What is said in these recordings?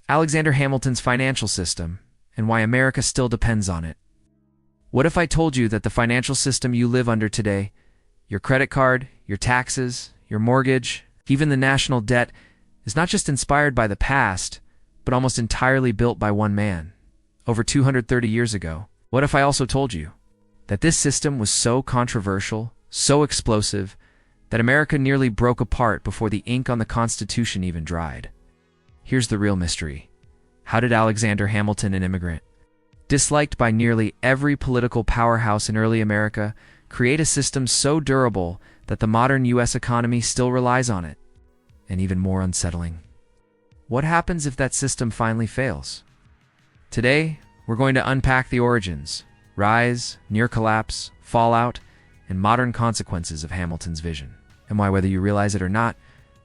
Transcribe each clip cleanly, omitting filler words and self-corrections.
Alexander Hamilton's financial system, and why America still depends on it. What if I told you that the financial system you live under today, your credit card, your taxes, your mortgage, even the national debt, is not just inspired by the past, but almost entirely built by one man, over 230 years ago? What if I also told you that this system was so controversial, so explosive, that America nearly broke apart before the ink on the Constitution even dried? Here's the real mystery. How did Alexander Hamilton, an immigrant, disliked by nearly every political powerhouse in early America, create a system so durable that the modern U.S. economy still relies on it? And even more unsettling, what happens if that system finally fails? Today, we're going to unpack the origins, rise, near collapse, fallout, and modern consequences of Hamilton's vision, and why, whether you realize it or not,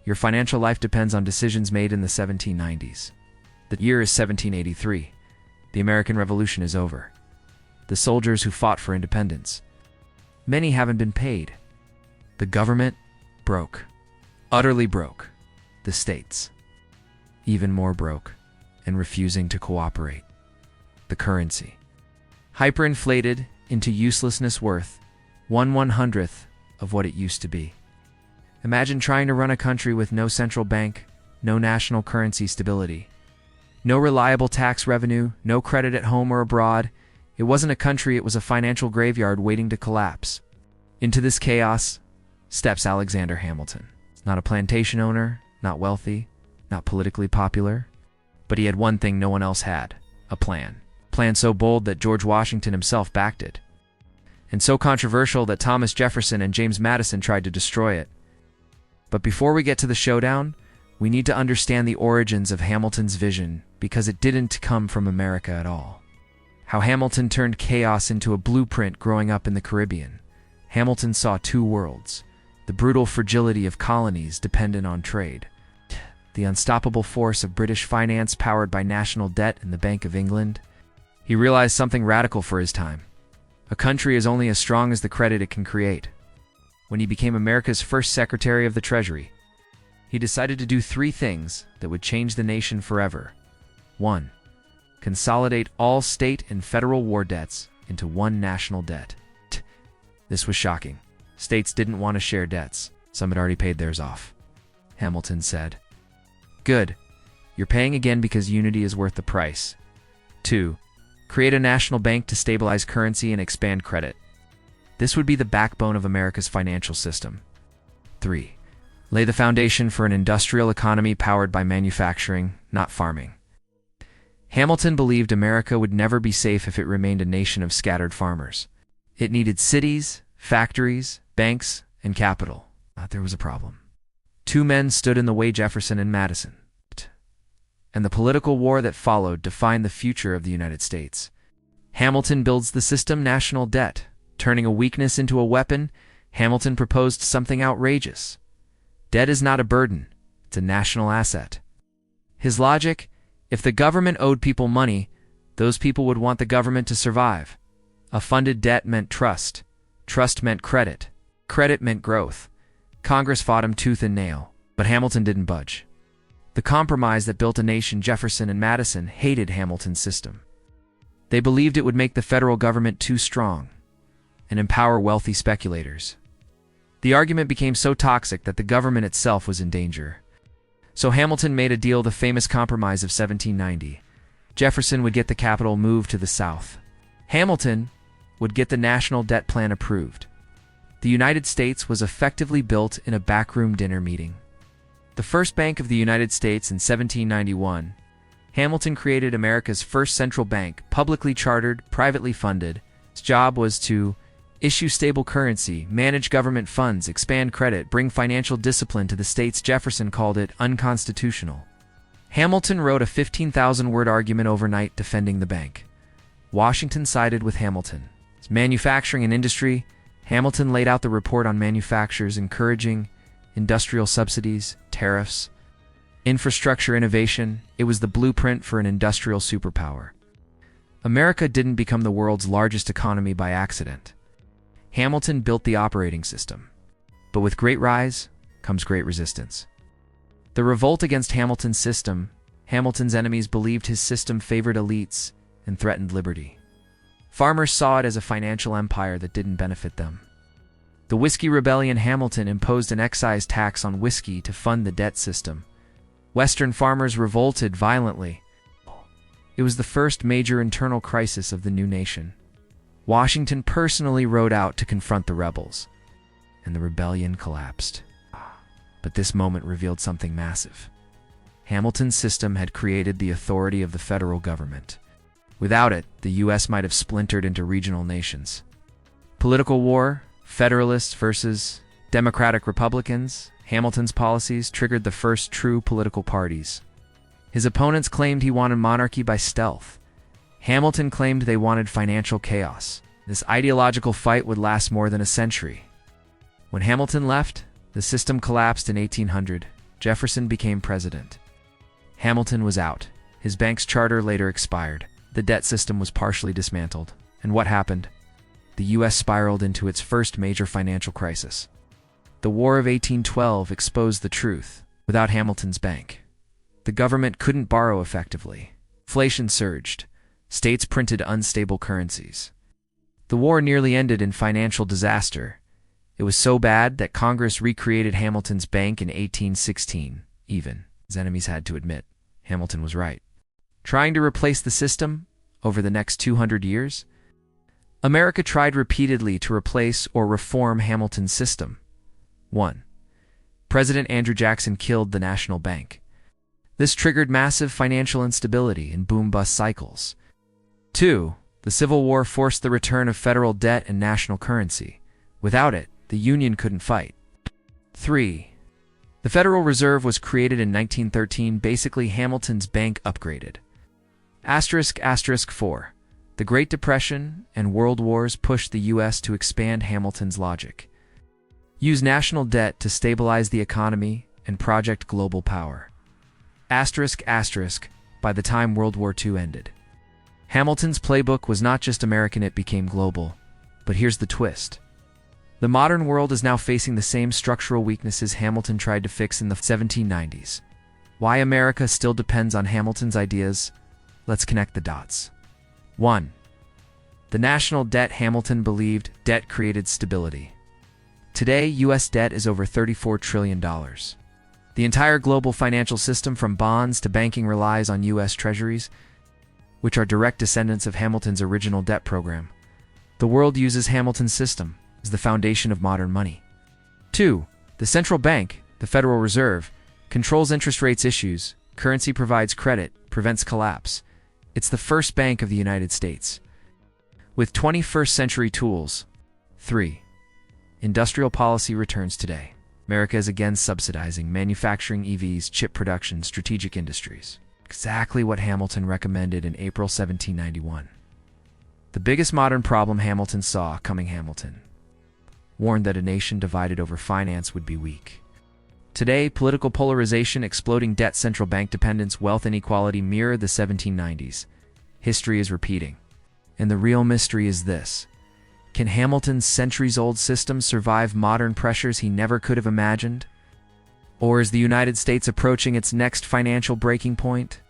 your financial life depends on decisions made in the 1790s. The year is 1783. The American Revolution is over. The soldiers who fought for independence, many haven't been paid. The government broke. Utterly broke. The states, even more broke and refusing to cooperate. The currency, hyperinflated into uselessness, worth 1/100th of what it used to be. Imagine trying to run a country with no central bank, no national currency stability, no reliable tax revenue, no credit at home or abroad. It wasn't a country, it was a financial graveyard waiting to collapse. Into this chaos steps Alexander Hamilton. Not a plantation owner, not wealthy, not politically popular, but he had one thing no one else had: a plan. A plan so bold that George Washington himself backed it, and so controversial that Thomas Jefferson and James Madison tried to destroy it. But before we get to the showdown, we need to understand the origins of Hamilton's vision, because it didn't come from America at all. How Hamilton turned chaos into a blueprint. Growing up in the Caribbean, Hamilton saw two worlds: the brutal fragility of colonies dependent on trade, the unstoppable force of British finance powered by national debt and the Bank of England. He realized something radical for his time. A country is only as strong as the credit it can create. When he became America's first Secretary of the Treasury, he decided to do three things that would change the nation forever. 1. Consolidate all state and federal war debts into one national debt. This was shocking. States didn't want to share debts. Some had already paid theirs off. Hamilton said, "Good. You're paying again because unity is worth the price." 2. Create a national bank to stabilize currency and expand credit. This would be the backbone of America's financial system. 3. Lay the foundation for an industrial economy powered by manufacturing, not farming. Hamilton believed America would never be safe if it remained a nation of scattered farmers. It needed cities, factories, banks, and capital. But there was a problem. Two men stood in the way: Jefferson and Madison. And the political war that followed defined the future of the United States. Hamilton builds the system: national debt. Turning a weakness into a weapon, Hamilton proposed something outrageous. Debt is not a burden, it's a national asset. His logic: if the government owed people money, those people would want the government to survive. A funded debt meant trust. Trust meant credit. Credit meant growth. Congress fought him tooth and nail, but Hamilton didn't budge. The compromise that built a nation: Jefferson and Madison hated Hamilton's system. They believed it would make the federal government too strong and empower wealthy speculators. The argument became so toxic that the government itself was in danger. So Hamilton made a deal: the famous Compromise of 1790. Jefferson would get the capital moved to the South. Hamilton would get the national debt plan approved. The United States was effectively built in a backroom dinner meeting. The first Bank of the United States in 1791, Hamilton created America's first central bank, publicly chartered, privately funded. Its job was to issue stable currency, manage government funds, expand credit, bring financial discipline to the states. Jefferson called it unconstitutional. Hamilton wrote a 15,000-word argument overnight defending the bank. Washington sided with Hamilton. Manufacturing and industry: Hamilton laid out the report on manufacturers, encouraging industrial subsidies, tariffs, infrastructure innovation. It was the blueprint for an industrial superpower. America didn't become the world's largest economy by accident. Hamilton built the operating system. But with great rise comes great resistance. The revolt against Hamilton's system Hamilton's enemies believed his system favored elites and threatened liberty. Farmers saw it as a financial empire that didn't benefit them. The Whiskey Rebellion. Hamilton imposed an excise tax on whiskey to fund the debt system. Western farmers revolted violently. It was the first major internal crisis of the new nation. Washington personally rode out to confront the rebels, and the rebellion collapsed. But this moment revealed something massive. Hamilton's system had created the authority of the federal government. Without it, the U.S. might have splintered into regional nations. Political war, Federalists versus Democratic Republicans, Hamilton's policies triggered the first true political parties. His opponents claimed he wanted monarchy by stealth. Hamilton claimed they wanted financial chaos. This ideological fight would last more than a century. When Hamilton left, the system collapsed in 1800. Jefferson became president. Hamilton was out. His bank's charter later expired. The debt system was partially dismantled. And what happened? The U.S. spiraled into its first major financial crisis. The War of 1812 exposed the truth. Without Hamilton's bank, the government couldn't borrow effectively. Inflation surged. States printed unstable currencies. The war nearly ended in financial disaster. It was so bad that Congress recreated Hamilton's bank in 1816. Even his enemies had to admit Hamilton was right. Trying to replace the system over the next 200 years, America tried repeatedly to replace or reform Hamilton's system. 1. President Andrew Jackson killed the national bank. This triggered massive financial instability and boom-bust cycles. 2. The Civil War forced the return of federal debt and national currency. Without it, the Union couldn't fight. 3. The Federal Reserve was created in 1913, basically Hamilton's bank upgraded. *** 4. The Great Depression and World Wars pushed the U.S. to expand Hamilton's logic. Use national debt to stabilize the economy and project global power. *** By the time World War II ended, Hamilton's playbook was not just American, it became global. But here's the twist. The modern world is now facing the same structural weaknesses Hamilton tried to fix in the 1790s. Why America still depends on Hamilton's ideas? Let's connect the dots. 1. The national debt. Hamilton believed debt created stability. Today, U.S. debt is over $34 trillion. The entire global financial system, from bonds to banking, relies on U.S. treasuries, which are direct descendants of Hamilton's original debt program. The world uses Hamilton's system as the foundation of modern money. 2. The central bank, the Federal Reserve, controls interest rates issues, currency, provides credit, prevents collapse. It's the first bank of the United States, with 21st century tools. 3. Industrial policy returns today. America is again subsidizing manufacturing, EVs, chip production, strategic industries. Exactly what Hamilton recommended in April 1791. The biggest modern problem Hamilton saw coming. Hamilton warned that a nation divided over finance would be weak. Today, political polarization, exploding debt, central bank dependence, wealth inequality mirror the 1790s. History is repeating. And the real mystery is this. Can Hamilton's centuries-old system survive modern pressures he never could have imagined? Or is the United States approaching its next financial breaking point?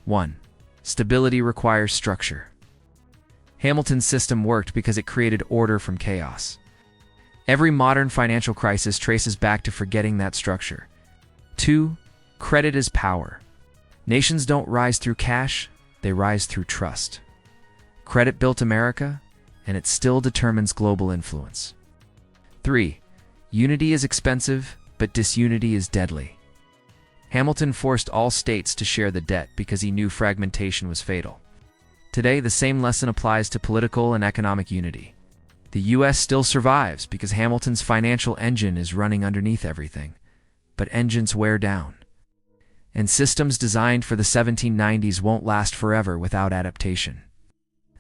1. Stability requires structure. Hamilton's system worked because it created order from chaos. Every modern financial crisis traces back to forgetting that structure. 2. Credit is power. Nations don't rise through cash, they rise through trust. Credit built America, and it still determines global influence. 3. Unity is expensive, but disunity is deadly. Hamilton forced all states to share the debt because he knew fragmentation was fatal. Today, the same lesson applies to political and economic unity. The U.S. still survives because Hamilton's financial engine is running underneath everything. But engines wear down. And systems designed for the 1790s won't last forever without adaptation.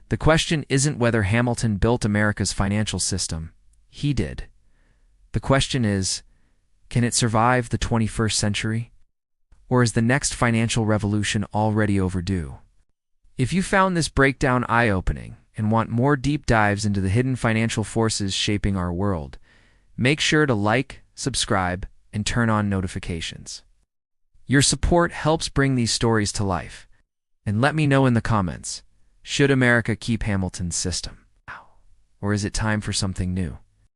The question isn't whether Hamilton built America's financial system. He did. The question is, can it survive the 21st century? Or is the next financial revolution already overdue? If you found this breakdown eye-opening and want more deep dives into the hidden financial forces shaping our world, make sure to like, subscribe, and turn on notifications. Your support helps bring these stories to life. And let me know in the comments, should America keep Hamilton's system? Or is it time for something new?